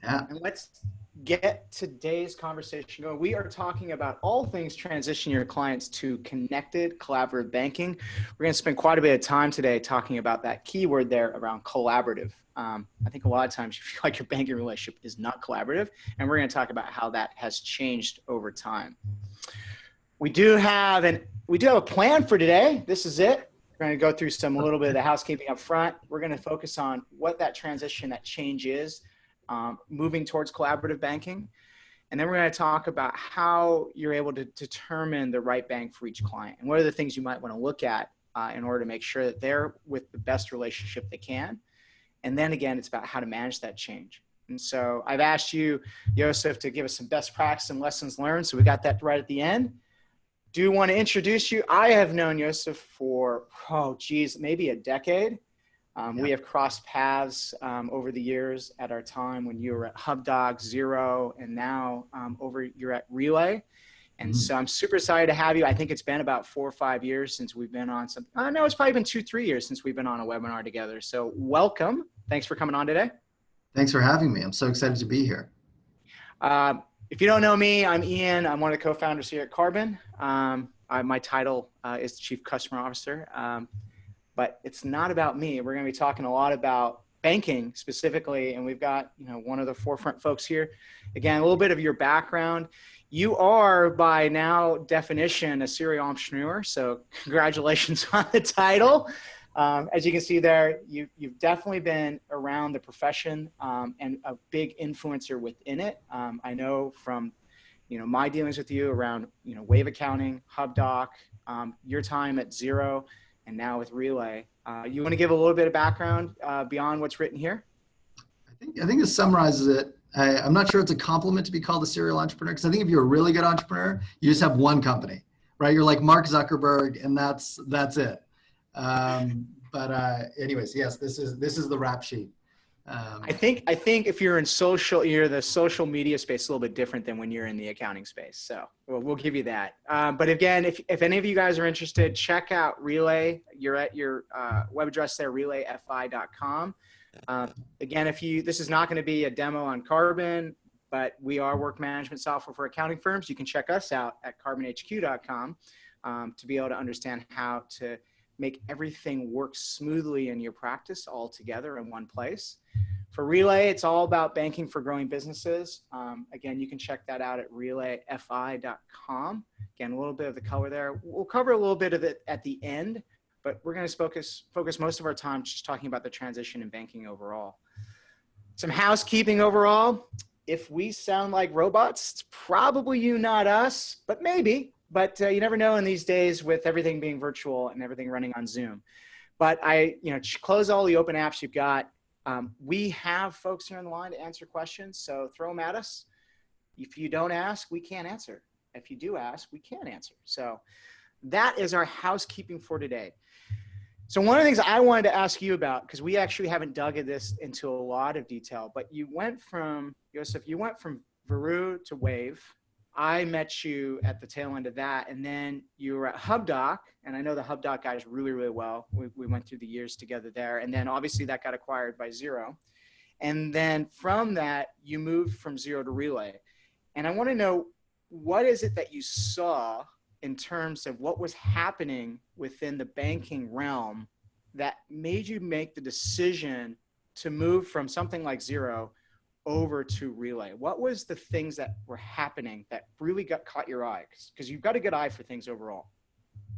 Yeah. And let's get today's conversation going. We are talking about all things transition your clients to connected collaborative banking. We're going to spend quite a bit of time today talking about that keyword there around collaborative. I think a lot of times you feel like your banking relationship is not collaborative, and we're going to talk about how that has changed over time. We do have a plan for today. This is it. We're going to go through a little bit of the housekeeping up front. We're going to focus on what that transition, that change is, moving towards collaborative banking. And then we're going to talk about how you're able to determine the right bank for each client and what are the things you might want to look at in order to make sure that they're with the best relationship they can. And then again, it's about how to manage that change. And so I've asked you, Yoseph, to give us some best practice and lessons learned. So we got that right at the end. Do want to introduce you. I have known Yoseph for, maybe a decade. We have crossed paths over the years at our time when you were at HubDoc, Xero, and now you're at Relay. And so I'm super excited to have you. I think it's been about 4 or 5 years since we've been on some, no, it's probably been 2-3 years since we've been on a webinar together. So welcome. Thanks for coming on today. Thanks for having me. I'm so excited to be here. If you don't know me, I'm Ian. I'm one of the co-founders here at Carbon. My title is Chief Customer Officer, but it's not about me. We're going to be talking a lot about banking specifically, and we've got one of the forefront folks here. Again, a little bit of your background. You are, by now definition, a serial entrepreneur, so congratulations on the title. As you can see there, you've definitely been around the profession and a big influencer within it. I know from my dealings with you around Wave Accounting, HubDoc, your time at Xero, and now with Relay. You want to give a little bit of background beyond what's written here? I think this summarizes it. I'm not sure it's a compliment to be called a serial entrepreneur, because I think if you're a really good entrepreneur, you just have one company, right? You're like Mark Zuckerberg, and that's it. Anyways, yes, this is the rap sheet. I think if you're in the social media space, a little bit different than when you're in the accounting space. So we'll give you that. But again, if any of you guys are interested, check out Relay. You're at your web address there, relayfi.com. Again, this is not going to be a demo on Carbon, but we are work management software for accounting firms. You can check us out at carbonhq.com to be able to understand how to make everything work smoothly in your practice all together in one place. For Relay, it's all about banking for growing businesses. Again, you can check that out at relayfi.com. Again, a little bit of the color there. We'll cover a little bit of it at the end, but we're going to focus most of our time just talking about the transition in banking overall. Some housekeeping overall. If we sound like robots, it's probably you, not us, but maybe. But you never know in these days with everything being virtual and everything running on Zoom. But close all the open apps you've got. We have folks here on the line to answer questions, so throw them at us. If you don't ask, we can't answer. If you do ask, we can answer. So that is our housekeeping for today. So one of the things I wanted to ask you about, because we actually haven't dug this into a lot of detail, but Yoseph, you went from Veru to Wave. I met you at the tail end of that, and then you were at HubDoc, and I know the HubDoc guys really, really well. We went through the years together there, and then obviously that got acquired by Xero. And then from that, you moved from Xero to Relay. And I want to know, what is it that you saw in terms of what was happening within the banking realm that made you make the decision to move from something like Xero over to Relay? What was the things that were happening that really caught your eye? Because you've got a good eye for things overall.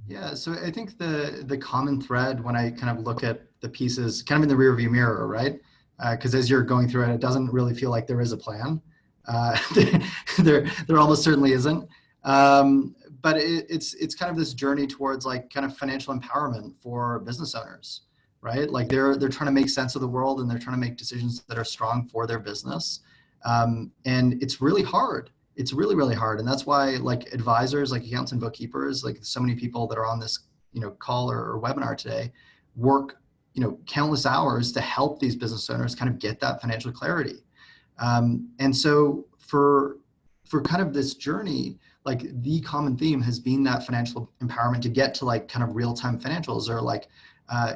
Yeah, so I think the common thread when I kind of look at the pieces kind of in the rearview mirror, right? Because as you're going through it doesn't really feel like there is a plan. There almost certainly isn't. But it's kind of this journey towards like kind of financial empowerment for business owners, right? Like they're trying to make sense of the world, and they're trying to make decisions that are strong for their business. And it's really hard. It's really, really hard. And that's why like advisors, like accountants and bookkeepers, like so many people that are on this, call or webinar today work, countless hours to help these business owners kind of get that financial clarity. And so for kind of this journey, like the common theme has been that financial empowerment to get to like kind of real-time financials, or like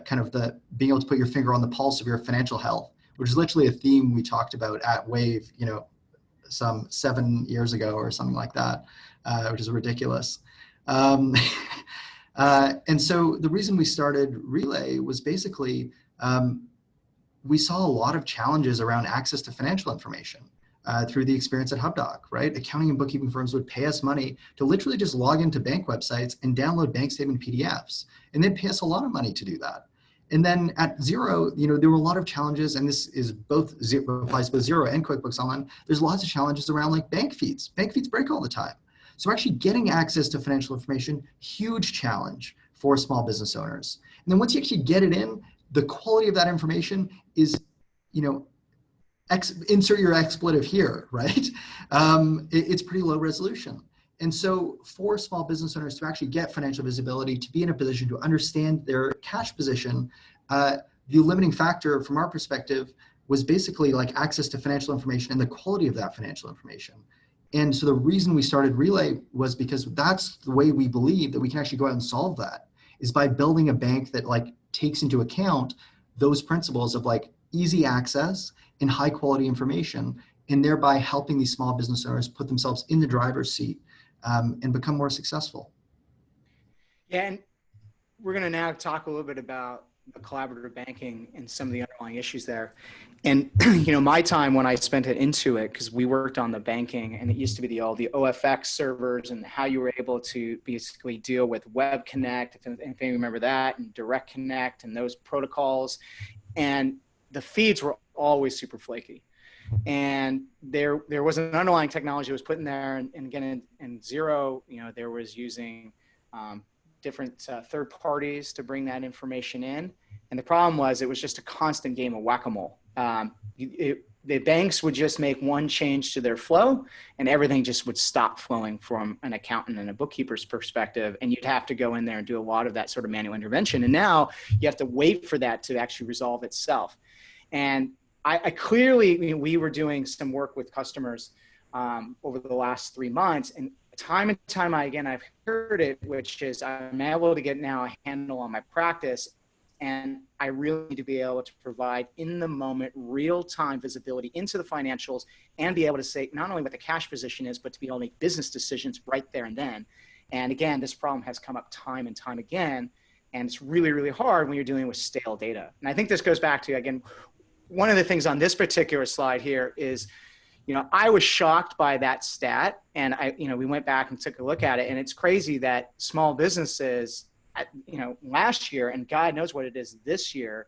kind of the being able to put your finger on the pulse of your financial health which is literally a theme we talked about at Wave, some 7 years ago or something like that, which is ridiculous. And so the reason we started Relay was basically, we saw a lot of challenges around access to financial information through the experience at HubDoc, right? Accounting and bookkeeping firms would pay us money to literally just log into bank websites and download bank statement PDFs. And they'd pay us a lot of money to do that. And then at Xero, there were a lot of challenges, and this is applies to both Xero and QuickBooks Online. There's lots of challenges around like bank feeds. Bank feeds break all the time. So actually getting access to financial information, huge challenge for small business owners. And then once you actually get it in, the quality of that information is, insert your expletive here, right? It's pretty low resolution. And so for small business owners to actually get financial visibility, to be in a position to understand their cash position, the limiting factor from our perspective was basically like access to financial information and the quality of that financial information. And so the reason we started Relay was because that's the way we believe that we can actually go out and solve that, is by building a bank that like takes into account those principles of like easy access and high quality information, and thereby helping these small business owners put themselves in the driver's seat and become more successful. Yeah, and we're going to now talk a little bit about the collaborative banking and some of the underlying issues there. And my time when I spent it into it, because we worked on the banking, and it used to be the OFX servers and how you were able to basically deal with Web Connect, if you remember that, and Direct Connect and those protocols. And the feeds were always super flaky. And there was an underlying technology that was put in there, and again in Xero, there was using different third parties to bring that information in. And the problem was it was just a constant game of whack-a-mole. The banks would just make one change to their flow, and everything just would stop flowing from an accountant and a bookkeeper's perspective. And you'd have to go in there and do a lot of that sort of manual intervention. And now you have to wait for that to actually resolve itself. And I clearly, we were doing some work with customers over the last 3 months, and time I've heard it, which is I'm able to get now a handle on my practice, and I really need to be able to provide in the moment, real-time visibility into the financials, and be able to say not only what the cash position is, but to be able to make business decisions right there and then. And again, this problem has come up time and time again, and it's really, really hard when you're dealing with stale data. And I think this goes back to, again, one of the things on this particular slide here is, I was shocked by that stat, and we went back and took a look at it, and it's crazy that small businesses, last year, and God knows what it is this year,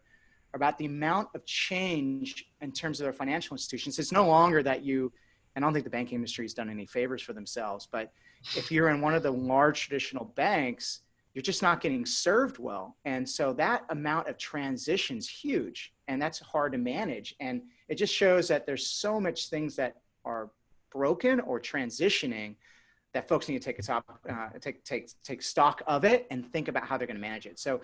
about the amount of change in terms of their financial institutions. It's no longer that and I don't think the banking industry has done any favors for themselves, but if you're in one of the large traditional banks, you're just not getting served well. And so that amount of transition's huge, and that's hard to manage. And it just shows that there's so much things that are broken or transitioning that folks need to take stock of it and think about how they're going to manage it. So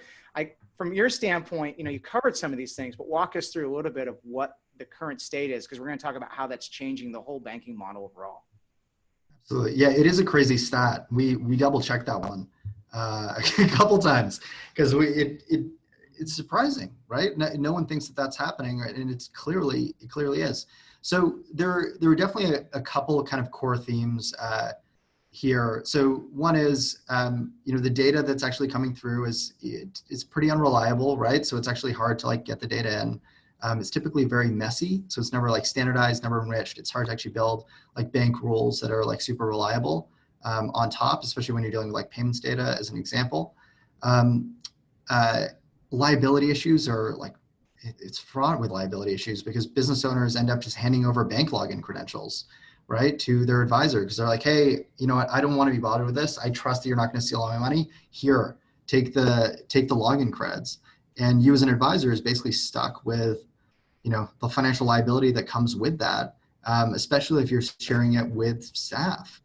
from your standpoint, you covered some of these things, but walk us through a little bit of what the current state is, because we're going to talk about how that's changing the whole banking model overall. Absolutely. Yeah, it is a crazy stat. We double checked that one a couple times, because it's surprising, right? No one thinks that that's happening, right? And it clearly is. So there were definitely a couple of kind of core themes here. So one is, the data that's actually coming through is pretty unreliable, right? So it's actually hard to like get the data in. It's typically very messy, so it's never like standardized, never enriched. It's hard to actually build like bank rules that are like super reliable on top, especially when you're dealing with like payments data as an example. Liability issues are like, it's fraught with liability issues, because business owners end up just handing over bank login credentials, right, to their advisor, because they're like, hey, you know what, I don't want to be bothered with this. I trust that you're not going to steal all my money. Here, take the login creds. And you as an advisor is basically stuck with, the financial liability that comes with that, especially if you're sharing it with staff.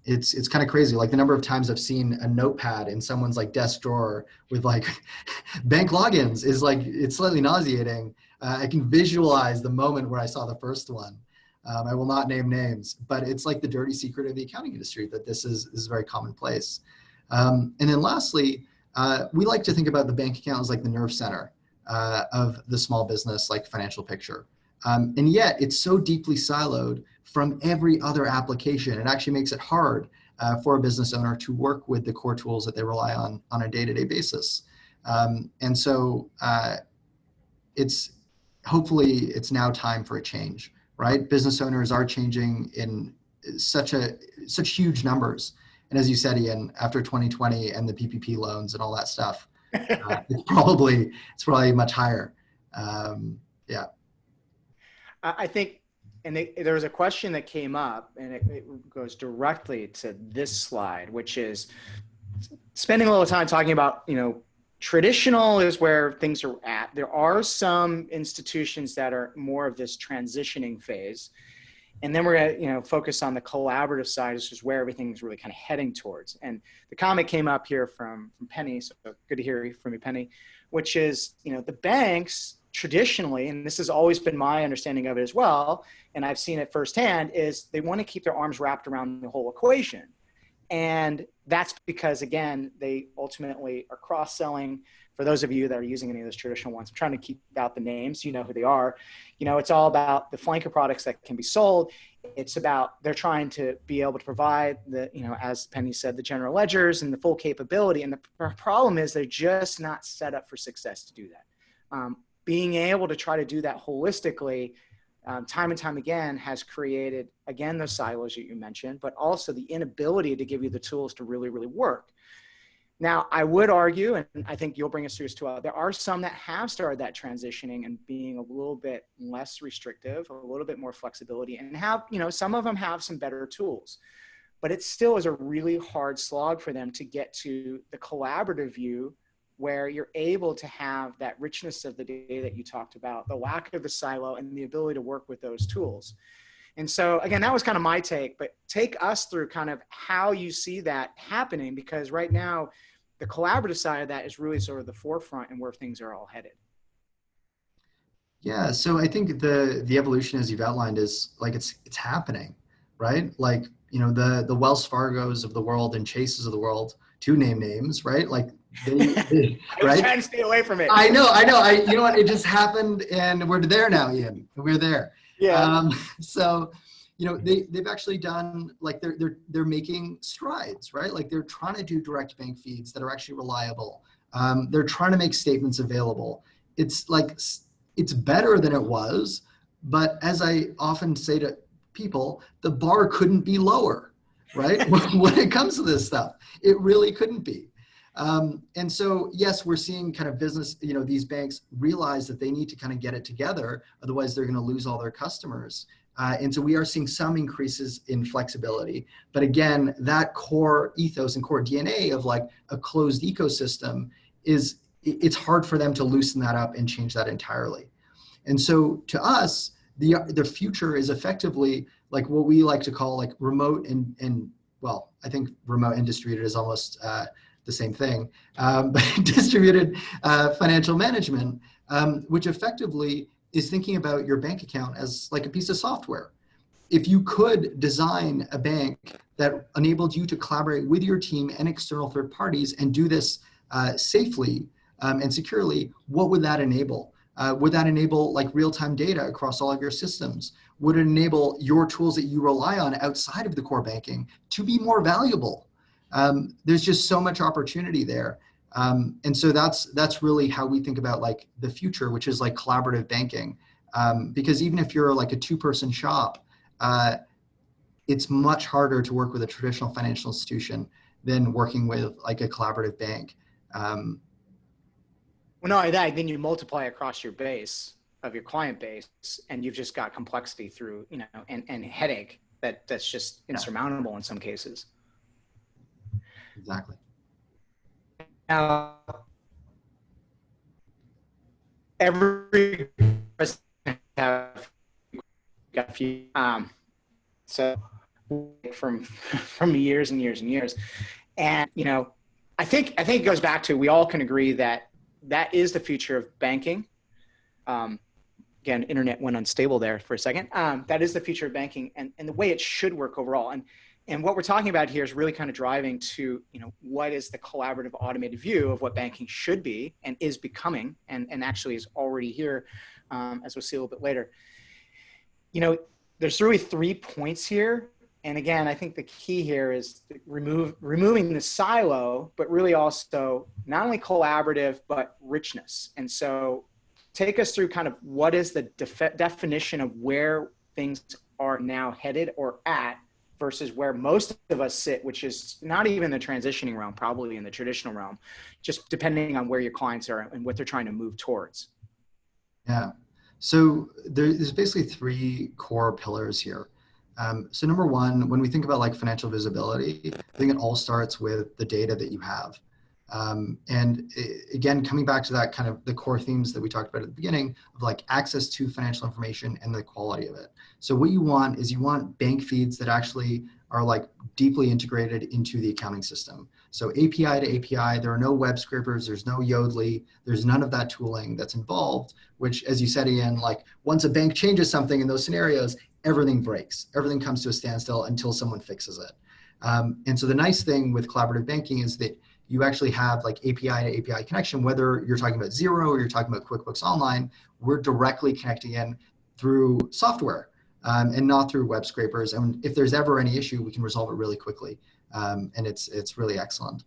It's kind of crazy. Like the number of times I've seen a notepad in someone's like desk drawer with like bank logins is like, it's slightly nauseating. I can visualize the moment where I saw the first one. I will not name names, but it's like the dirty secret of the accounting industry that this is very commonplace. And then lastly, we like to think about the bank account as like the nerve center, of the small business like financial picture. And yet it's so deeply siloed from every other application. It actually makes it hard for a business owner to work with the core tools that they rely on a day-to-day basis. And so it's hopefully it's now time for a change, right? Business owners are changing in such huge numbers. And as you said, Ian, after 2020 and the PPP loans and all that stuff, it's probably much higher. Yeah. I think, and there was a question that came up, and it goes directly to this slide, which is spending a little time talking about, traditional is where things are at. There are some institutions that are more of this transitioning phase. And then we're going to focus on the collaborative side, which is where everything is really kind of heading towards. And the comment came up here from Penny, so good to hear from you, Penny, which is, the banks traditionally, and this has always been my understanding of it as well, and I've seen it firsthand, is they want to keep their arms wrapped around the whole equation. And that's because, again, they ultimately are cross-selling. For those of you that are using any of those traditional ones, I'm trying to keep out the names, you know who they are. It's all about the flanker products that can be sold. It's about they're trying to be able to provide the, as Penny said, the general ledgers and the full capability. And the problem is they're just not set up for success to do that. Being able to try to do that holistically, time and time again, has created, again, those silos that you mentioned, but also the inability to give you the tools to really, really work. Now, I would argue, and I think you'll bring us through as well, there are some that have started that transitioning and being a little bit less restrictive, a little bit more flexibility, and have, some of them have some better tools. But it still is a really hard slog for them to get to the collaborative view where you're able to have that richness of the data that you talked about, the lack of the silo, and the ability to work with those tools. And so, again, that was kind of my take, but take us through kind of how you see that happening, because right now, the collaborative side of that is really sort of the forefront and where things are all headed. Yeah, so I think the evolution, as you've outlined, is like it's happening, right? Like, the Wells Fargos of the world and Chases of the world, to name names, right? Like they I was trying to stay away from it. I know. You know what? It just happened, and we're there now, Ian. We're there. Yeah. So, they've actually done, like, they're making strides, right? Like, they're trying to do direct bank feeds that are actually reliable. They're trying to make statements available. It's like, it's better than it was, but as I often say to people, the bar couldn't be lower, right? When it comes to this stuff, it really couldn't be. And so, yes, we're seeing kind of business, these banks realize that they need to kind of get it together, otherwise they're going to lose all their customers. And so we are seeing some increases in flexibility. But again, that core ethos and core DNA of like a closed ecosystem it's hard for them to loosen that up and change that entirely. And so to us, the future is effectively like what we like to call like remote and well, I think remote and distributed is almost the same thing, but distributed financial management, which effectively is thinking about your bank account as like a piece of software. If you could design a bank that enabled you to collaborate with your team and external third parties and do this safely and securely, what would that enable? Would that enable like real-time data across all of your systems? Would it enable your tools that you rely on outside of the core banking to be more valuable? There's just so much opportunity there. And so that's really how we think about like the future, which is like collaborative banking. Because even if you're like a two-person shop, it's much harder to work with a traditional financial institution than working with like a collaborative bank. Well, not only that, then you multiply across your base of your client base, and you've just got complexity through, and headache that's just insurmountable in some cases. Exactly. Now, every president have got a few, so from years and years and years, and I think it goes back to, we all can agree that is the future of banking. Again, internet went unstable there for a second. That is the future of banking and the way it should work overall. And what we're talking about here is really kind of driving to, what is the collaborative automated view of what banking should be and is becoming, and actually is already here, as we'll see a little bit later. There's really 3 points here. And again, I think the key here is removing the silo, but really also not only collaborative, but richness. And so take us through kind of what is the definition of where things are now headed or at versus where most of us sit, which is not even the transitioning realm, probably in the traditional realm, just depending on where your clients are and what they're trying to move towards. Yeah. So there's basically 3 core pillars here. So number one, when we think about like financial visibility, I think it all starts with the data that you have. Again, coming back to that kind of the core themes that we talked about at the beginning of like access to financial information and the quality of it. So what you want is you want bank feeds that actually are like deeply integrated into the accounting system. So API to API, there are no web scrapers, there's no Yodlee, there's none of that tooling that's involved, which as you said, Ian, like once a bank changes something in those scenarios, everything breaks, everything comes to a standstill until someone fixes it. And so the nice thing with collaborative banking is that you actually have like API to API connection, whether you're talking about Xero or you're talking about QuickBooks Online, we're directly connecting in through software and not through web scrapers. And if there's ever any issue, we can resolve it really quickly. And it's really excellent.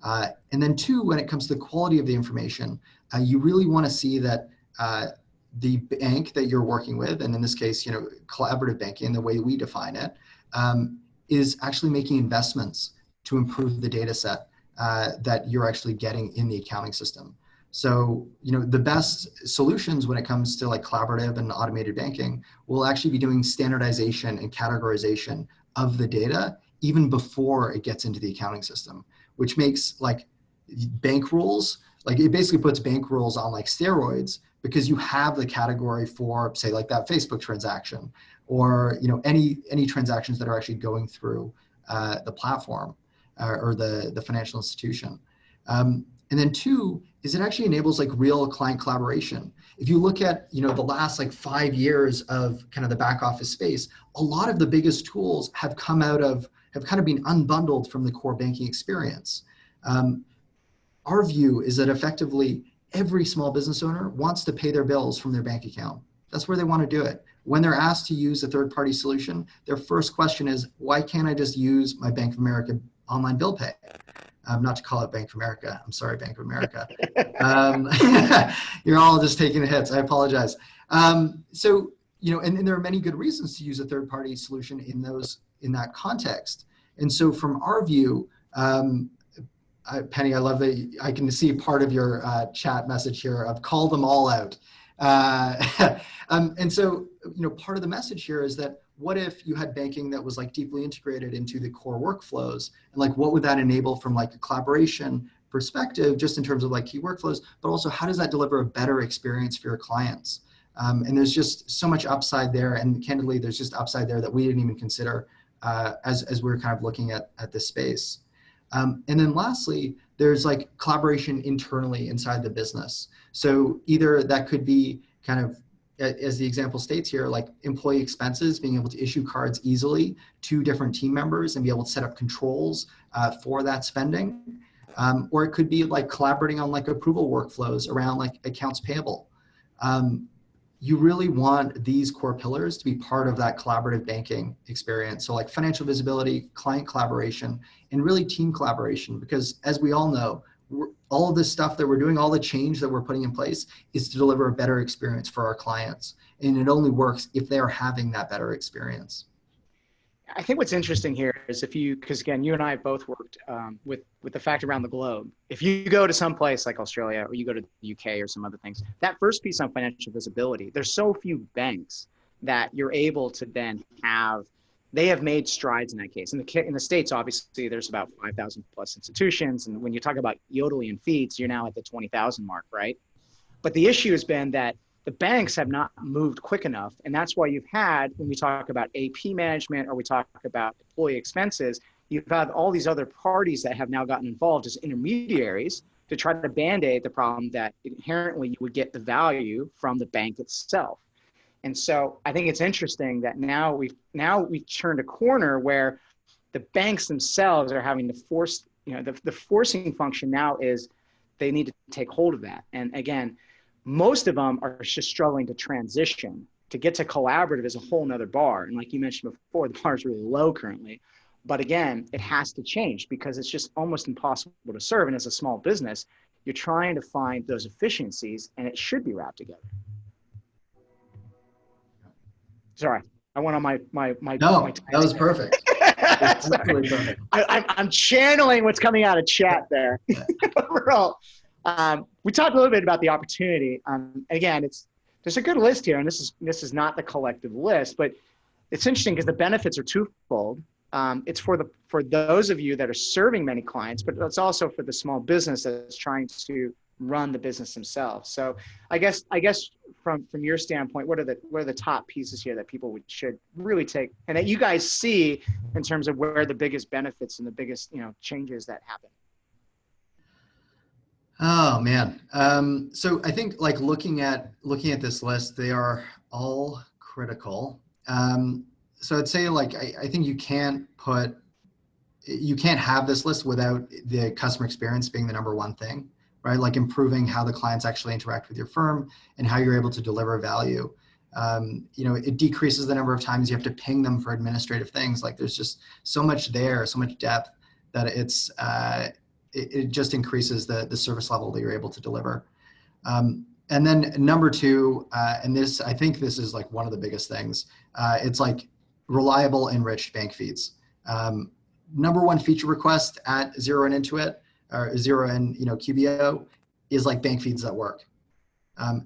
And then 2, when it comes to the quality of the information, you really want to see that the bank that you're working with, and in this case, collaborative banking, the way we define it, is actually making investments to improve the data set that you're actually getting in the accounting system. So, the best solutions when it comes to like collaborative and automated banking will actually be doing standardization and categorization of the data even before it gets into the accounting system, which makes like bank rules, like it basically puts bank rules on like steroids because you have the category for, say, like that Facebook transaction or, any transactions that are actually going through the platform or the financial institution. And then 2 is it actually enables like real client collaboration. If you look at, the last like 5 years of kind of the back office space, a lot of the biggest tools have kind of been unbundled from the core banking experience. Our view is that effectively every small business owner wants to pay their bills from their bank account. That's where they want to do it. When they're asked to use a third-party solution, their first question is, why can't I just use my Bank of America online bill pay? Not to call it Bank of America. I'm sorry, Bank of America. You're all just taking the hits. I apologize. So, and there are many good reasons to use a third-party solution in that context. And so from our view, Penny, I love that I can see part of your chat message here of call them all out. And so, part of the message here is that what if you had banking that was like deeply integrated into the core workflows, and like what would that enable from like a collaboration perspective, just in terms of like key workflows, but also how does that deliver a better experience for your clients? And there's just so much upside there, and candidly, there's just upside there that we didn't even consider as we were kind of looking at this space. And then lastly, there's like collaboration internally inside the business. So either that could be kind of, as the example states here, like employee expenses, being able to issue cards easily to different team members and be able to set up controls for that spending. Or it could be like collaborating on like approval workflows around like accounts payable. You really want these core pillars to be part of that collaborative banking experience. So like financial visibility, client collaboration, and really team collaboration, because as we all know, all of this stuff that we're doing, all the change that we're putting in place is to deliver a better experience for our clients. And it only works if they're having that better experience. I think what's interesting here is because again, you and I have both worked with the fact around the globe. If you go to some place like Australia or you go to the UK or some other things, that first piece on financial visibility, there's so few banks that you're able to then have. They have made strides in that case. In the States, obviously, there's about 5,000 plus institutions. And when you talk about Yodlee and feeds, you're now at the 20,000 mark, right? But the issue has been that the banks have not moved quick enough. And that's why you've had, when we talk about AP management or we talk about employee expenses, you've had all these other parties that have now gotten involved as intermediaries to try to band-aid the problem that inherently you would get the value from the bank itself. And so I think it's interesting that now we've turned a corner where The banks themselves are having to force, the forcing function now is they need to take hold of that. And again, most of them are just struggling to transition. To get to collaborative is a whole nother bar. And like you mentioned before, the bar is really low currently. But again, it has to change because it's just almost impossible to serve. And as a small business, you're trying to find those efficiencies and it should be wrapped together. Sorry, I went on my No, that was perfect. Sorry. Perfect. I'm channeling what's coming out of chat there. Overall, we talked a little bit about the opportunity. Again, there's a good list here, and this is not the collective list, but it's interesting because the benefits are twofold. It's for those of you that are serving many clients, but it's also for the small business that's trying to run the business themselves. So I guess from your standpoint, what are the top pieces here that people should really take and that you guys see in terms of where the biggest benefits and the biggest changes that happen? Oh man. So I think like looking at this list, they are all critical. So I'd say like I think you can't have this list without the customer experience being the number one thing, right? Like improving how the clients actually interact with your firm and how you're able to deliver value. It decreases the number of times you have to ping them for administrative things. Like there's just so much there, so much depth that it just increases the service level that you're able to deliver. And then number two, and I think this is like one of the biggest things, it's like reliable enriched bank feeds. Number one feature request at Xero and Intuit, or Xero and QBO, is like bank feeds that work.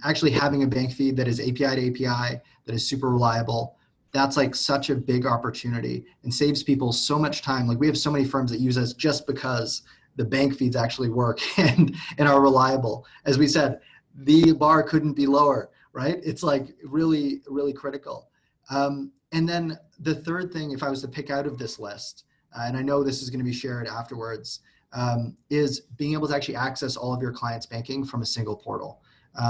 Actually having a bank feed that is API to API, that is super reliable, that's like such a big opportunity and saves people so much time. Like we have so many firms that use us just because the bank feeds actually work and are reliable. As we said, the bar couldn't be lower, right? It's like really, really critical. And then the third thing, if I was to pick out of this list, and I know this is going to be shared afterwards, is being able to actually access all of your clients' banking from a single portal.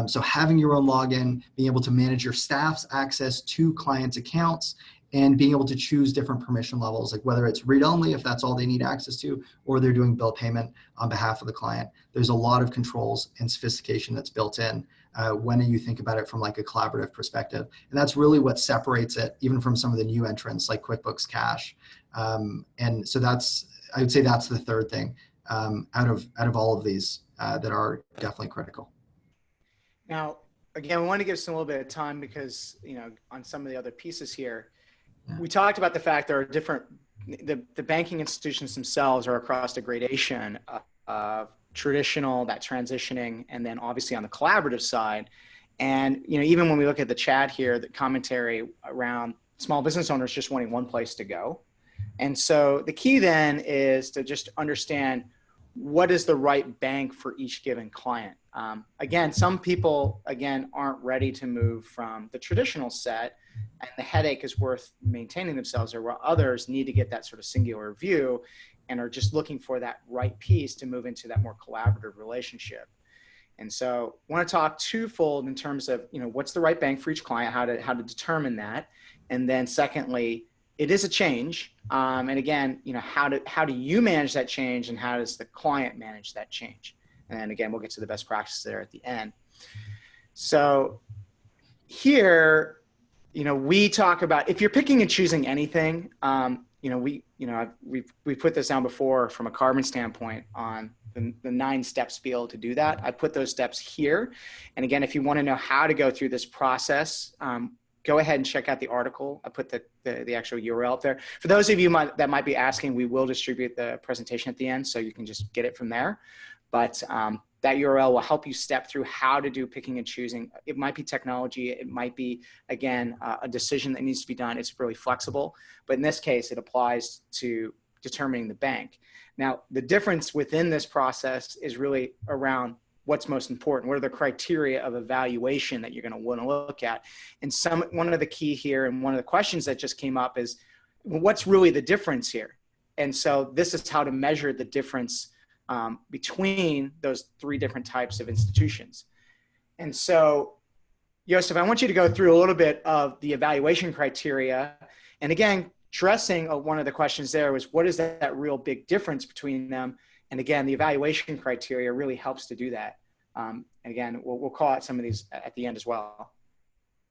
So having your own login, being able to manage your staff's access to clients' accounts, and being able to choose different permission levels, like whether it's read-only, if that's all they need access to, or they're doing bill payment on behalf of the client. There's a lot of controls and sophistication that's built in when you think about it from like a collaborative perspective. And that's really what separates it even from some of the new entrants like QuickBooks Cash. And so I would say that's the third thing out of all of these that are definitely critical. Now, again, we want to give us a little bit of time because, on some of the other pieces here, we talked about the fact there are different, the banking institutions themselves are across a gradation of traditional, that transitioning, and then obviously on the collaborative side. And, even when we look at the chat here, the commentary around small business owners just wanting one place to go. And so the key then is to just understand what is the right bank for each given client. Again, some people, aren't ready to move from the traditional set, and the headache is worth maintaining themselves, or while others need to get that sort of singular view and are just looking for that right piece to move into that more collaborative relationship. And so I want to talk twofold in terms of, what's the right bank for each client, how to determine that. And then secondly, it is a change. And again, how do you manage that change, and how does the client manage that change? And then again, we'll get to the best practices there at the end. So here, we talk about, if you're picking and choosing anything, we've put this down before from a carbon standpoint on the 9 steps to be able to do that. I put those steps here. And again, if you want to know how to go through this process, go ahead and check out the article. I put the actual URL up there. For those of you that might be asking, we will distribute the presentation at the end, so you can just get it from there. But that URL will help you step through how to do picking and choosing. It might be technology. It might be, again, a decision that needs to be done. It's really flexible. But in this case, it applies to determining the bank. Now, the difference within this process is really around what's most important. What are the criteria of evaluation that you're going to want to look at? And one of the key here, and one of the questions that just came up is, what's really the difference here? And so this is how to measure the difference between those 3 different types of institutions. And so, Yoseph, I want you to go through a little bit of the evaluation criteria. And again, addressing one of the questions there was, what is that real big difference between them? And again, the evaluation criteria really helps to do that. Again, we'll call out some of these at the end as well.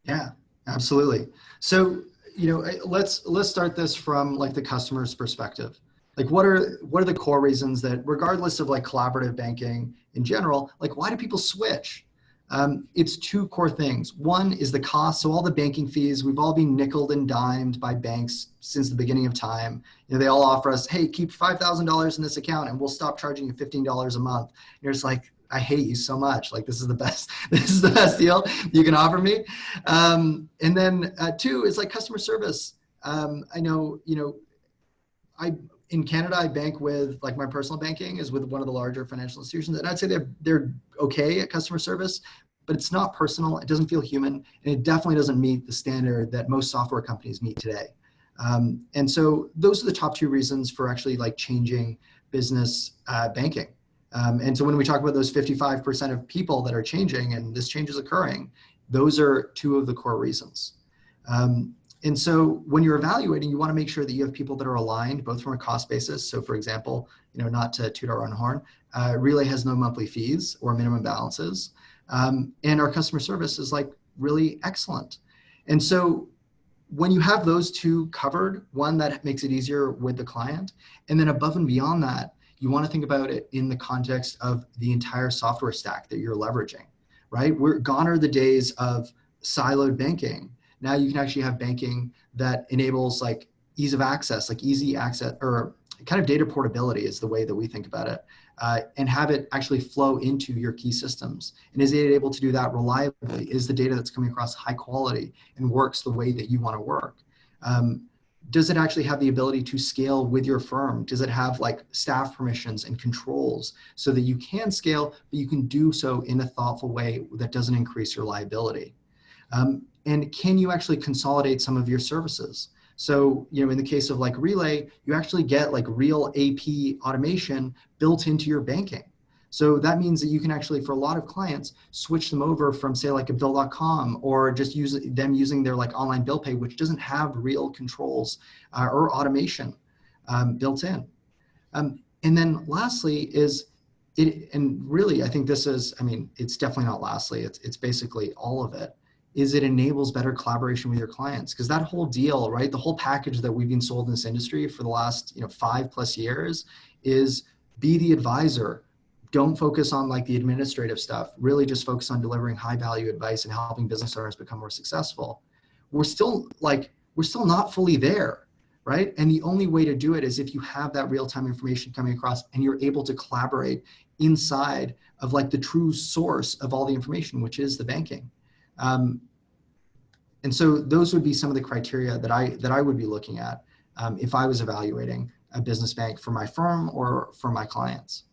Yeah, absolutely. So, let's start this from like the customer's perspective. Like what are the core reasons that, regardless of like collaborative banking in general, like why do people switch? It's two core things. One is the cost. So all the banking fees, we've all been nickeled and dimed by banks since the beginning of time. They all offer us, hey, keep $5,000 in this account and we'll stop charging you $15 a month. And you're just like, I hate you so much. Like this is the best deal you can offer me. And then two is like customer service. I know, in Canada, I bank with, like, my personal banking is with one of the larger financial institutions, and I'd say they're okay at customer service, but it's not personal. It doesn't feel human, and it definitely doesn't meet the standard that most software companies meet today. And so those are the top two reasons for actually like changing business banking. And so when we talk about those 55% of people that are changing and this change is occurring, those are two of the core reasons. And so when you're evaluating, you want to make sure that you have people that are aligned, both from a cost basis. So for example, not to toot our own horn, Relay has no monthly fees or minimum balances. And our customer service is like really excellent. And so when you have those two covered, one, that makes it easier with the client. And then above and beyond that, you want to think about it in the context of the entire software stack that you're leveraging, right? Gone are the days of siloed banking. Now you can actually have banking that enables like ease of access, like easy access, or kind of data portability is the way that we think about it, and have it actually flow into your key systems. And is it able to do that reliably? Is the data that's coming across high quality and works the way that you want to work? Does it actually have the ability to scale with your firm? Does it have like staff permissions and controls so that you can scale, but you can do so in a thoughtful way that doesn't increase your liability? And can you actually consolidate some of your services? So, in the case of like Relay, you actually get like real AP automation built into your banking. So that means that you can actually, for a lot of clients, switch them over from, say, like a bill.com, or just use them using their like online bill pay, which doesn't have real controls or automation built in. And then lastly is and really, I think this is, it's definitely not lastly, it's basically all of it, is it enables better collaboration with your clients. Because that whole deal, right, the whole package that we've been sold in this industry for the last 5+ years is be the advisor. Don't focus on like the administrative stuff. Really just focus on delivering high value advice and helping business owners become more successful. We're still not fully there, right? And the only way to do it is if you have that real-time information coming across and you're able to collaborate inside of like the true source of all the information, which is the banking. And so those would be some of the criteria that I would be looking at if I was evaluating a business bank for my firm or for my clients.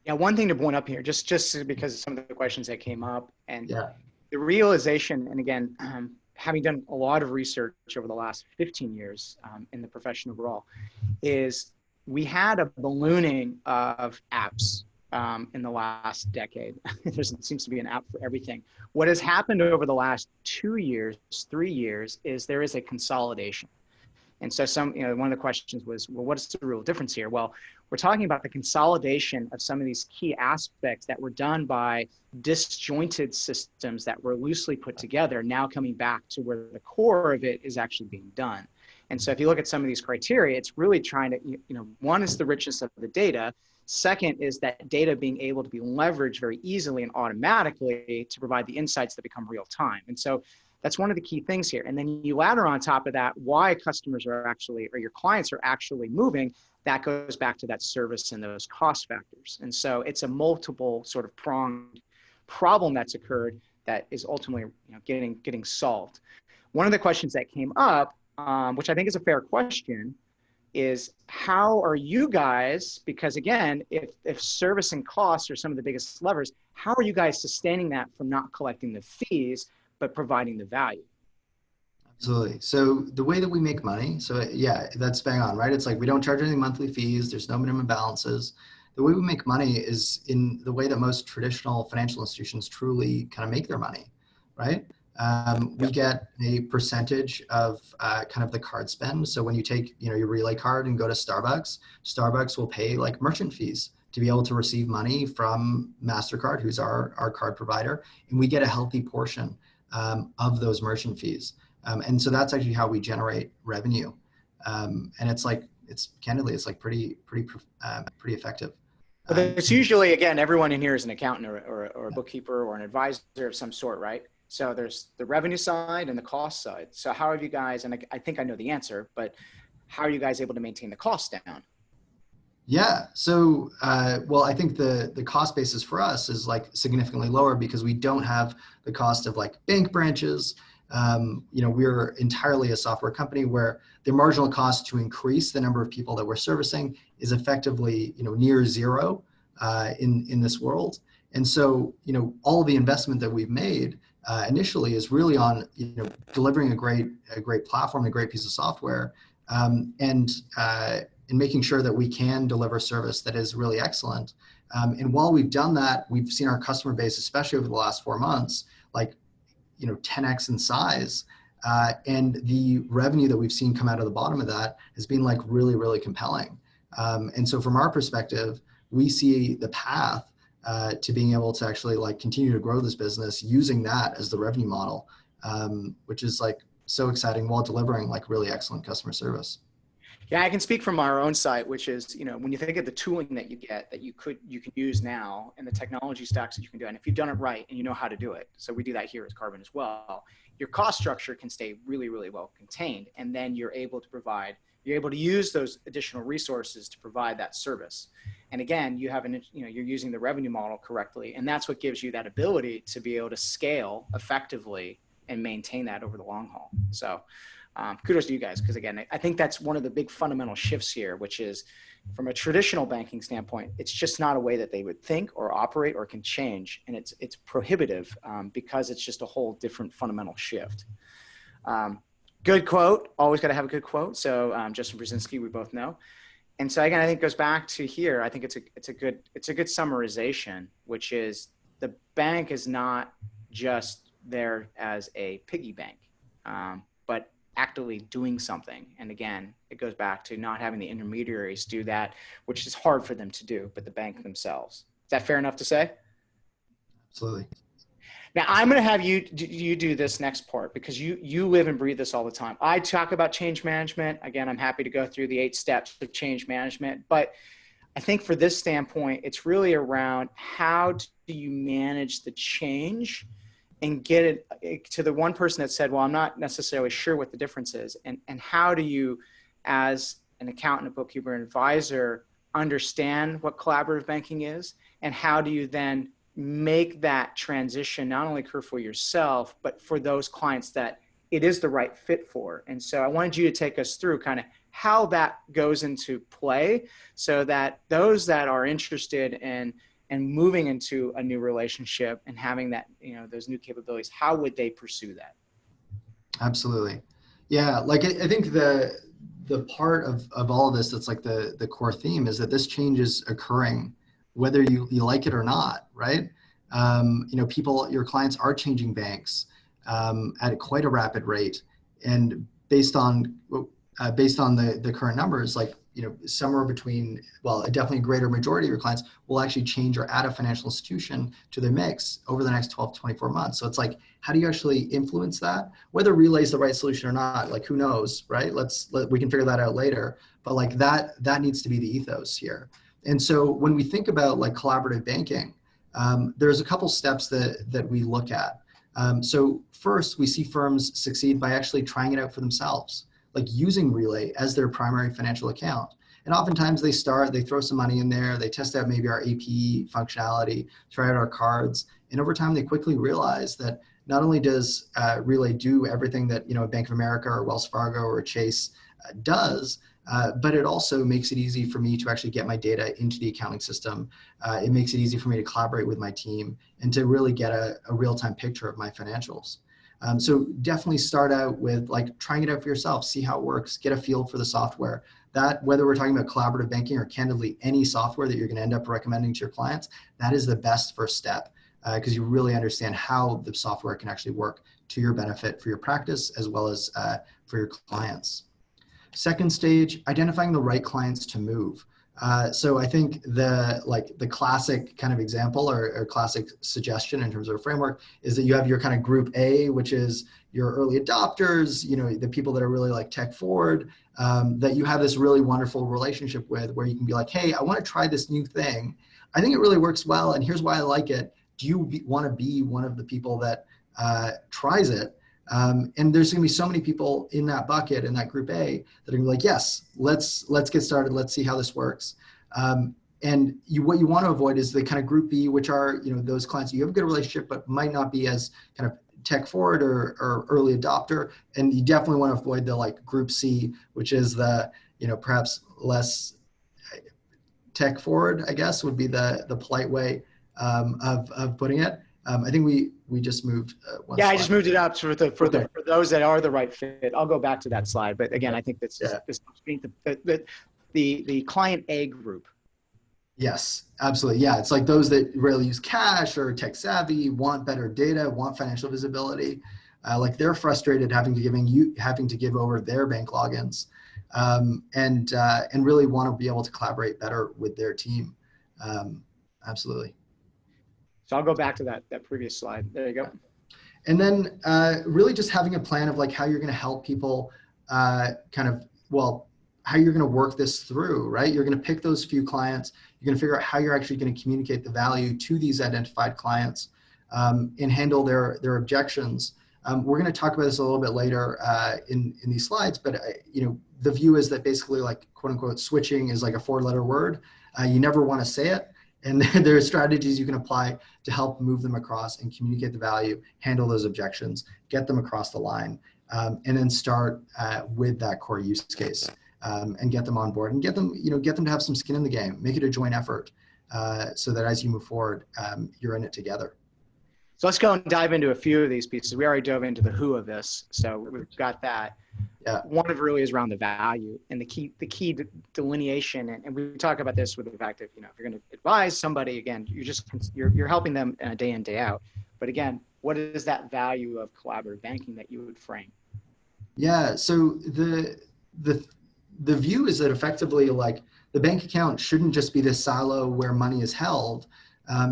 Yeah, one thing to point up here, just because of some of the questions that came up, and yeah. The realization, and again, having done a lot of research over the last 15 years in the profession overall, is we had a ballooning of apps in the last decade. There seems to be an app for everything. What has happened over the last 2 years, 3 years, is there is a consolidation. And so one of the questions was, well, what is the real difference here? Well, we're talking about the consolidation of some of these key aspects that were done by disjointed systems that were loosely put together, now coming back to where the core of it is actually being done. And so if you look at some of these criteria, it's really trying to, one is the richness of the data. Second is that data being able to be leveraged very easily and automatically to provide the insights that become real time. And so that's one of the key things here. And then you ladder on top of that why customers are actually, or your clients are actually moving. That goes back to that service and those cost factors. And so it's a multiple sort of pronged problem that's occurred that is ultimately getting solved. One of the questions that came up, which I think is a fair question, is how are you guys, because again, if service and costs are some of the biggest levers, how are you guys sustaining that from not collecting the fees, but providing the value? Absolutely. So the way that we make money, so yeah, that's bang on, right? It's like we don't charge any monthly fees. There's no minimum balances. The way we make money is in the way that most traditional financial institutions truly kind of make their money, right? We get a percentage of kind of the card spend. So when you take, your Relay card and go to Starbucks, Starbucks will pay like merchant fees to be able to receive money from MasterCard, who's our card provider, and we get a healthy portion of those merchant fees. And so that's actually how we generate revenue. And it's candidly, it's like pretty effective. But it's usually, again, everyone in here is an accountant or a bookkeeper or an advisor of some sort, right? So there's the revenue side and the cost side. So how have you guys, and I think I know the answer, but how are you guys able to maintain the cost down? Yeah. So, well, I think the cost basis for us is like significantly lower because we don't have the cost of like bank branches. We're entirely a software company where the marginal cost to increase the number of people that we're servicing is effectively, near zero in this world. And so, all of the investment that we've made initially is really on, delivering a great platform, a great piece of software, and making sure that we can deliver service that is really excellent. And while we've done that, we've seen our customer base, especially over the last 4 months, like, 10x in size. And the revenue that we've seen come out of the bottom of that has been like really, really compelling. And so from our perspective, we see the path to being able to actually like continue to grow this business using that as the revenue model, which is like so exciting while delivering like really excellent customer service. Yeah, I can speak from our own site, which is, when you think of the tooling that you get that you can use now and the technology stacks that you can do, and if you've done it right and you know how to do it, so we do that here at Carbon as well, your cost structure can stay really, really well contained. And then you're able to use those additional resources to provide that service. And again, you're using the revenue model correctly. And that's what gives you that ability to be able to scale effectively and maintain that over the long haul. So kudos to you guys, because again, I think that's one of the big fundamental shifts here, which is from a traditional banking standpoint, it's just not a way that they would think or operate or can change. And it's prohibitive because it's just a whole different fundamental shift. Good quote, always got to have a good quote. So Justin Brzezinski, we both know. And so again, I think it goes back to here. I think it's a good summarization, which is the bank is not just there as a piggy bank, but actively doing something. And again, it goes back to not having the intermediaries do that, which is hard for them to do, but the bank themselves. Is that fair enough to say? Absolutely. Now I'm going to have you do this next part because you live and breathe this all the time. I talk about change management. Again, I'm happy to go through the 8 steps of change management, but I think for this standpoint, it's really around how do you manage the change and get it to the one person that said, well, I'm not necessarily sure what the difference is. And how do you, as an accountant, a bookkeeper, an advisor, understand what collaborative banking is? And how do you then make that transition not only occur for yourself, but for those clients that it is the right fit for? And so I wanted you to take us through kind of how that goes into play so that those that are interested in and moving into a new relationship and having that, those new capabilities, how would they pursue that? Absolutely. Yeah. Like I think the part of all of this that's like the core theme is that this change is occurring whether you like it or not, right? Your clients are changing banks at quite a rapid rate. And based on the current numbers, like, somewhere between, well, a definitely greater majority of your clients will actually change or add a financial institution to their mix over the next 12 to 24 months. So it's like, how do you actually influence that? Whether Relay is the right solution or not, like who knows, right? We can figure that out later. But like that needs to be the ethos here. And so when we think about like collaborative banking, there's a couple steps that we look at. So first, we see firms succeed by actually trying it out for themselves, like using Relay as their primary financial account. And oftentimes they throw some money in there, they test out maybe our AP functionality, try out our cards. And over time, they quickly realize that not only does Relay do everything that, a Bank of America or Wells Fargo or Chase does, but it also makes it easy for me to actually get my data into the accounting system. It makes it easy for me to collaborate with my team and to really get a real-time picture of my financials. So definitely start out with like trying it out for yourself, see how it works, get a feel for the software. That, whether we're talking about collaborative banking or candidly any software that you're going to end up recommending to your clients, that is the best first step. because you really understand how the software can actually work to your benefit for your practice as well as for your clients. Second stage, identifying the right clients to move. So I think the classic kind of example or classic suggestion in terms of a framework is that you have your kind of group A, which is your early adopters, the people that are really like tech forward, that you have this really wonderful relationship with, where you can be like, hey, I want to try this new thing. I think it really works well, and here's why I like it. Do you want to be one of the people that tries it? And there's going to be so many people in that bucket, in that group A, that are going to be like, yes, let's get started. Let's see how this works. And what you want to avoid is the kind of group B, which are those clients you have a good relationship, but might not be as kind of tech forward or early adopter. And you definitely want to avoid the like group C, which is the perhaps less tech forward, I guess would be the polite way of putting it. I think we just moved one slide. I just moved it up for those that are the right fit. I'll go back to that slide, but again, I think that's the client A group. Yes, absolutely. Yeah, it's like those that really use cash or tech savvy, want better data, want financial visibility. Like they're frustrated having to give over their bank logins, and really want to be able to collaborate better with their team. Absolutely. So I'll go back to that previous slide. There you go. And then really just having a plan of like how you're going to help people how you're going to work this through, right? You're going to pick those few clients. You're going to figure out how you're actually going to communicate the value to these identified clients and handle their objections. We're going to talk about this a little bit later in these slides, but the view is that basically like quote unquote switching is like a 4-letter word. You never want to say it. And there are strategies you can apply to help move them across and communicate the value, handle those objections, get them across the line, and then start with that core use case and get them on board and get them to have some skin in the game, make it a joint effort so that as you move forward, you're in it together. So let's go and dive into a few of these pieces. We already dove into the who of this, so we've got that. Yeah. One of really is around the value and the key delineation. And we talk about this with the fact that, if you're going to advise somebody, again, you're helping them day in, day out. But again, what is that value of collaborative banking that you would frame? Yeah. So the view is that effectively like the bank account shouldn't just be this silo where money is held.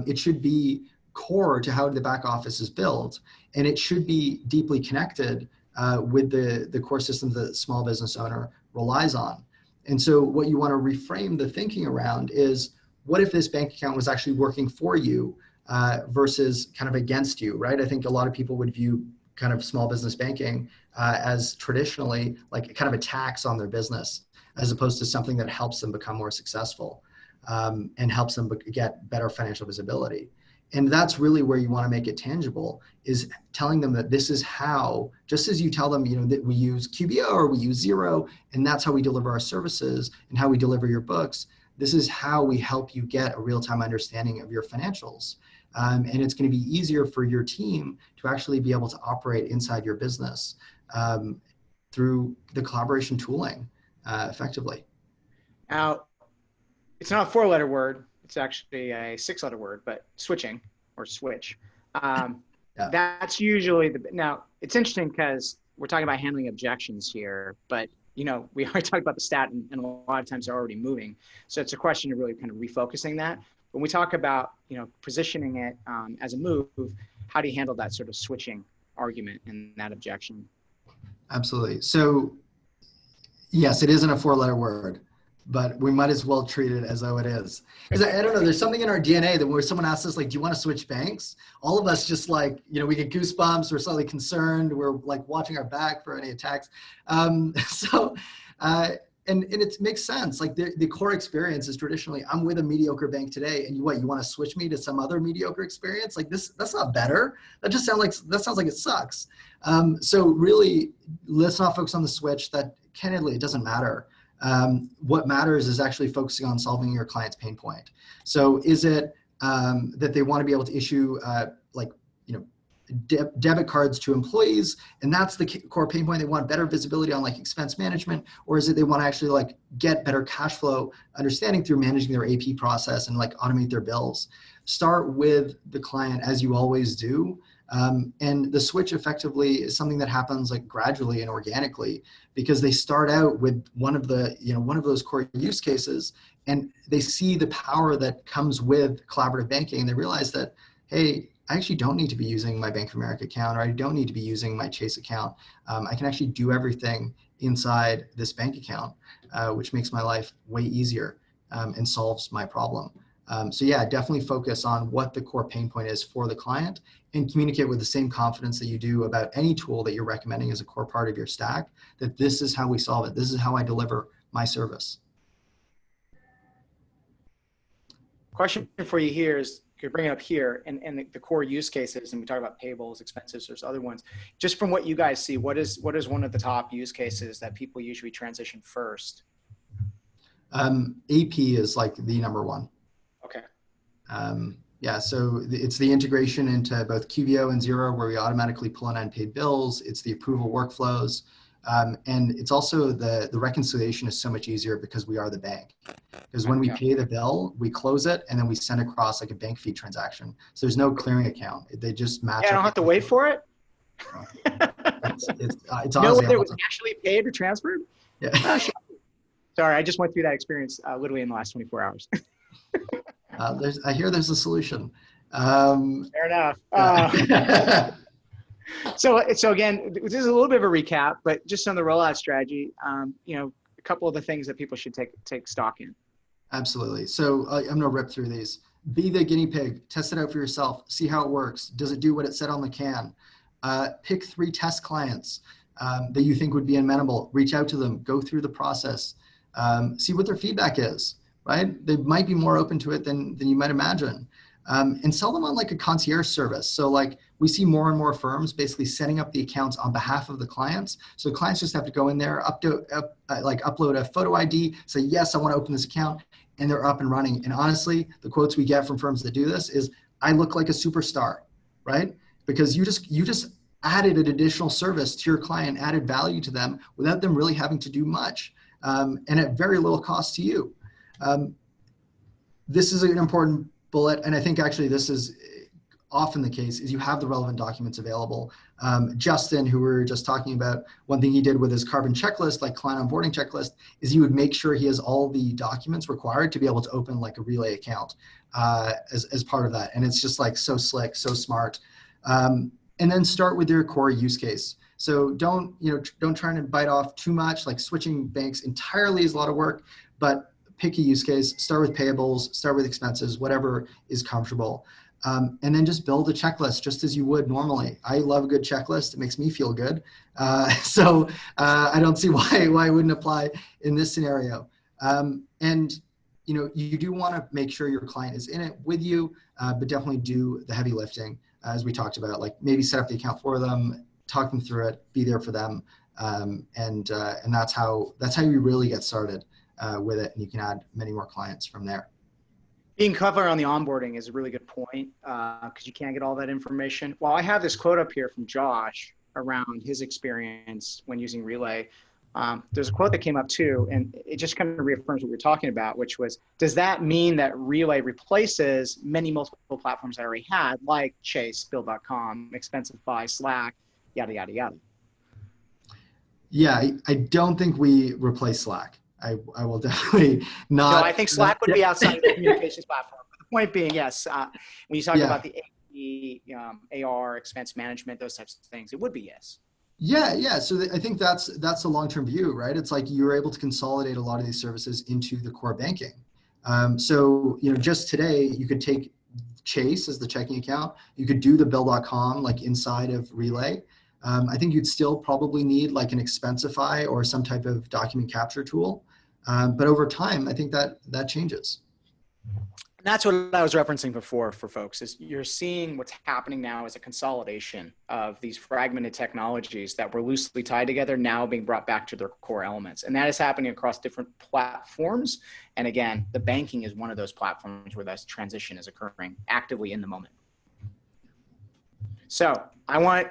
It should be core to how the back office is built, and it should be deeply connected with the core systems that the small business owner relies on. And so what you want to reframe the thinking around is, what if this bank account was actually working for you versus kind of against you, right? I think a lot of people would view kind of small business banking as traditionally like kind of a tax on their business, as opposed to something that helps them become more successful and helps them get better financial visibility. And that's really where you want to make it tangible, is telling them that this is how, just as you tell them, that we use QBO or we use Xero, and that's how we deliver our services and how we deliver your books. This is how we help you get a real-time understanding of your financials. And it's going to be easier for your team to actually be able to operate inside your business through the collaboration tooling effectively. Now, it's not a 4-letter word. It's actually a 6-letter word, but switching or switch. Yeah. That's usually now it's interesting because we're talking about handling objections here, but we already talked about the stat and a lot of times they're already moving. So it's a question of really kind of refocusing that. When we talk about, positioning it as a move, how do you handle that sort of switching argument and that objection? Absolutely. So yes, it isn't a 4-letter word, but we might as well treat it as though it is. Because I don't know, there's something in our DNA that where someone asks us, like, do you want to switch banks? All of us just like, we get goosebumps, we're slightly concerned, we're like watching our back for any attacks. And it makes sense. Like the core experience is traditionally, I'm with a mediocre bank today, and you want to switch me to some other mediocre experience? Like that's not better. That sounds like it sucks. So really, let's not focus on the switch. That candidly, it doesn't matter. What matters is actually focusing on solving your client's pain point. So is it that they want to be able to issue debit cards to employees, and that's the core pain point. They want better visibility on like expense management, or is it they want to actually like get better cash flow understanding through managing their AP process and like automate their bills? Start with the client as you always do. And the switch effectively is something that happens like gradually and organically, because they start out with one of those core use cases, and they see the power that comes with collaborative banking, and they realize that, hey, I actually don't need to be using my Bank of America account, or I don't need to be using my Chase account. I can actually do everything inside this bank account, which makes my life way easier and solves my problem. So yeah, definitely focus on what the core pain point is for the client, and communicate with the same confidence that you do about any tool that you're recommending as a core part of your stack, that this is how we solve it. This is how I deliver my service. Question for you here is, you bring it up here, and the core use cases, and we talk about payables, expenses, there's other ones. Just from what you guys see, what is one of the top use cases that people usually transition first? AP is like the number one. Okay. Yeah, so it's the integration into both QBO and Xero, where we automatically pull in unpaid bills. It's the approval workflows. And it's also the reconciliation is so much easier because we are the bank. Because when we pay the bill, we close it, and then we send across like a bank fee transaction. So there's no clearing account. They just match. Yeah, I don't have to wait for it. It's know honestly, whether it was actually paid or transferred? Yeah. Sorry, I just went through that experience literally in the last 24 hours. I hear there's a solution. Fair enough. So again, this is a little bit of a recap, but just on the rollout strategy, a couple of the things that people should take stock in. Absolutely. So I'm going to rip through these. Be the guinea pig. Test it out for yourself. See how it works. Does it do what it said on the can? Pick 3 test clients that you think would be amenable. Reach out to them. Go through the process. See what their feedback is, right? They might be more open to it than you might imagine. And sell them on like a concierge service. So like we see more and more firms basically setting up the accounts on behalf of the clients. So clients just have to go in there, upload a photo ID, say, yes, I want to open this account, and they're up and running. And honestly, the quotes we get from firms that do this is, I look like a superstar, right? Because you just added an additional service to your client, added value to them without them really having to do much, and at very little cost to you. This is an important bullet, and I think actually this is often the case, is you have the relevant documents available. Justin, who we were just talking about, one thing he did with his carbon checklist, like client onboarding checklist, is he would make sure he has all the documents required to be able to open like a Relay account as part of that. And it's just like so slick, so smart. And then start with your core use case. So don't try to bite off too much. Like switching banks entirely is a lot of work, but pick a use case, start with payables, start with expenses, whatever is comfortable. And then just build a checklist just as you would normally. I love a good checklist. It makes me feel good. So I don't see why it wouldn't apply in this scenario. And you do want to make sure your client is in it with you, but definitely do the heavy lifting, as we talked about, like maybe set up the account for them, talk them through it, be there for them. And that's how you really get started with it, and you can add many more clients from there. Being clever on the onboarding is a really good point, because you can't get all that information. Well, I have this quote up here from Josh around his experience when using Relay. There's a quote that came up too, and it just kind of reaffirms what we were talking about, which was, does that mean that Relay replaces many multiple platforms I already had, like Chase, Bill.com, Expensify, Slack, yada, yada, yada? Yeah, I don't think we replace Slack. I will definitely not. No, I think Slack would be outside the communications platform. But the point being, yes, when you talk about the AP, AR, expense management, those types of things, it would be yes. Yeah. So I think that's a long-term view, right? It's like you're able to consolidate a lot of these services into the core banking. So just today, you could take Chase as the checking account. You could do the Bill.com like inside of Relay. I think you'd still probably need like an Expensify or some type of document capture tool. But over time, I think that changes. And that's what I was referencing before for folks, is you're seeing what's happening now as a consolidation of these fragmented technologies that were loosely tied together, now being brought back to their core elements. And that is happening across different platforms. And again, the banking is one of those platforms where that transition is occurring actively in the moment. So I want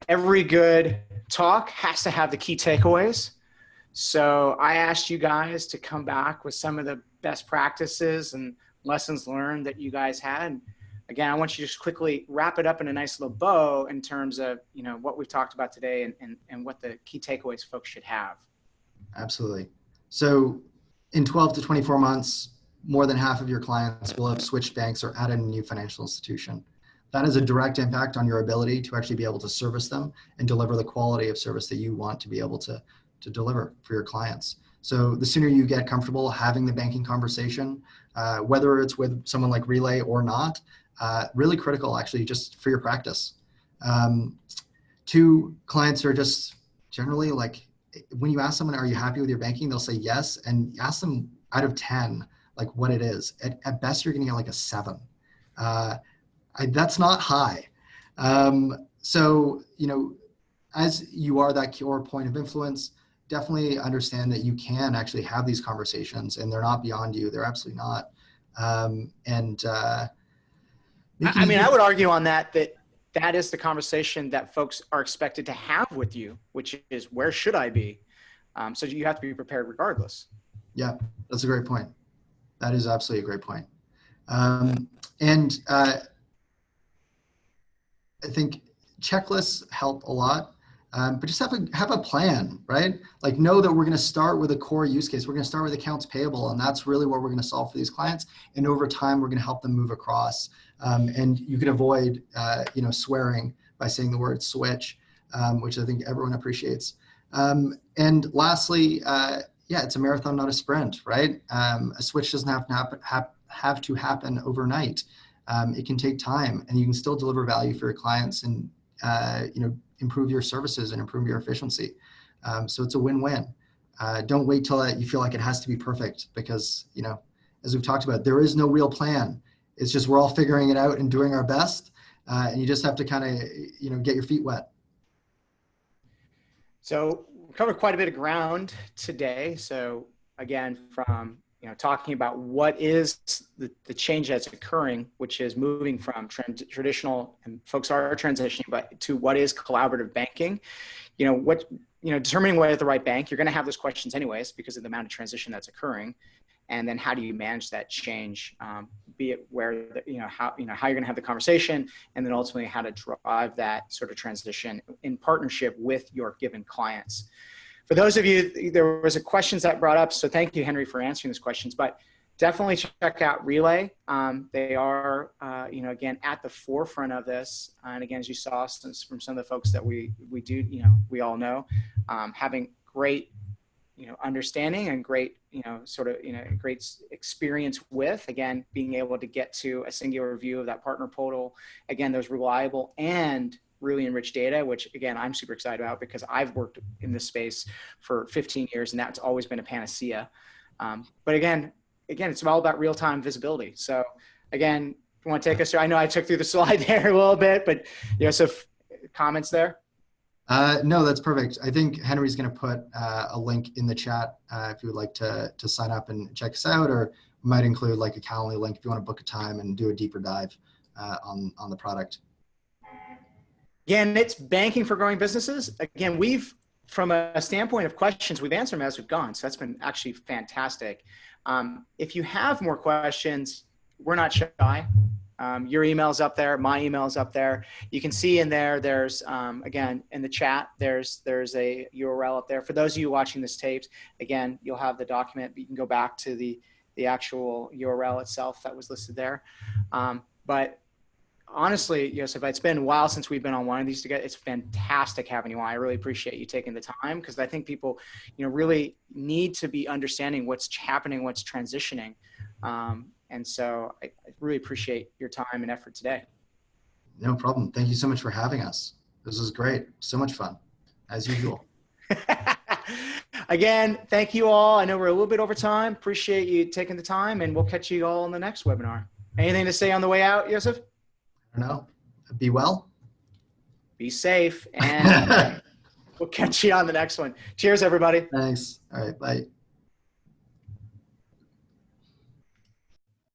every good talk has to have the key takeaways. So I asked you guys to come back with some of the best practices and lessons learned that you guys had. Again, I want you to just quickly wrap it up in a nice little bow in terms of, you know, what we've talked about today and what the key takeaways folks should have. Absolutely. So in 12 to 24 months, more than half of your clients will have switched banks or added a new financial institution. That has a direct impact on your ability to actually be able to service them and deliver the quality of service that you want to be able to deliver for your clients. So the sooner you get comfortable having the banking conversation, whether it's with someone like Relay or not, really critical actually just for your practice. Two, clients are just generally like, when you ask someone, are you happy with your banking? They'll say yes. And ask them out of 10, like what it is. At best, you're gonna get like a 7. That's not high. So, you know, as you are that core point of influence, definitely understand that you can actually have these conversations and they're not beyond you. They're absolutely not. I mean, I would argue on that is the conversation that folks are expected to have with you, which is where should I be? So you have to be prepared regardless. Yeah, that's a great point. That is absolutely a great point. I think checklists help a lot. But just have a plan, right? Like know that we're going to start with a core use case. We're going to start with accounts payable, and that's really what we're going to solve for these clients. And over time, we're going to help them move across. And you can avoid, you know, swearing by saying the word switch, which I think everyone appreciates. And lastly, yeah, it's a marathon, not a sprint, right? A switch doesn't have to happen overnight. It can take time, and you can still deliver value for your clients and you know, improve your services and improve your efficiency. So it's a win-win. Don't wait till you feel like it has to be perfect because, you know, as we've talked about, there is no real plan. It's just we're all figuring it out and doing our best. And you just have to kind of, you know, get your feet wet. So we covered quite a bit of ground today. So again, from, you know, talking about what is the change that's occurring, which is moving from traditional, and folks are transitioning, but to what is collaborative banking. You know, determining whether the right bank, you're going to have those questions anyways because of the amount of transition that's occurring. And then how do you manage that change, be it where, how you're going to have the conversation, and then ultimately how to drive that sort of transition in partnership with your given clients. For those of you, there was a questions that brought up, so thank you, Henry, for answering these questions, but definitely check out Relay. They are, you know, again, at the forefront of this. And again, as you saw from some of the folks that we do, you know, we all know, having great, you know, understanding and great, you know, sort of, you know, great experience with, again, being able to get to a singular view of that partner portal. Again, those reliable and really enriched data, which again, I'm super excited about because I've worked in this space for 15 years and that's always been a panacea. But again, it's all about real-time visibility. So again, if you want to take us through, I know I took through the slide there a little bit, but Yoseph, comments there? No, that's perfect. I think Henry's going to put a link in the chat if you would like to sign up and check us out, or we might include like a Calendly link if you want to book a time and do a deeper dive on the product. Again, it's banking for growing businesses. Again, from a standpoint of questions, we've answered them as we've gone. So that's been actually fantastic. If you have more questions, we're not shy. Your email's up there, my email's up there. You can see in there, there's, again, in the chat, there's a URL up there. For those of you watching this taped, again, you'll have the document, but you can go back to the actual URL itself that was listed there. But honestly, Yosef, it's been a while since we've been on one of these together. It's fantastic having you on. I really appreciate you taking the time because I think people, you know, really need to be understanding what's happening, what's transitioning. And so I really appreciate your time and effort today. No problem. Thank you so much for having us. This was great. So much fun, as usual. Again, thank you all. I know we're a little bit over time. Appreciate you taking the time, and we'll catch you all in the next webinar. Anything to say on the way out, Yosef? I don't know. Be well. Be safe, and we'll catch you on the next one. Cheers, everybody. Thanks. All right. Bye.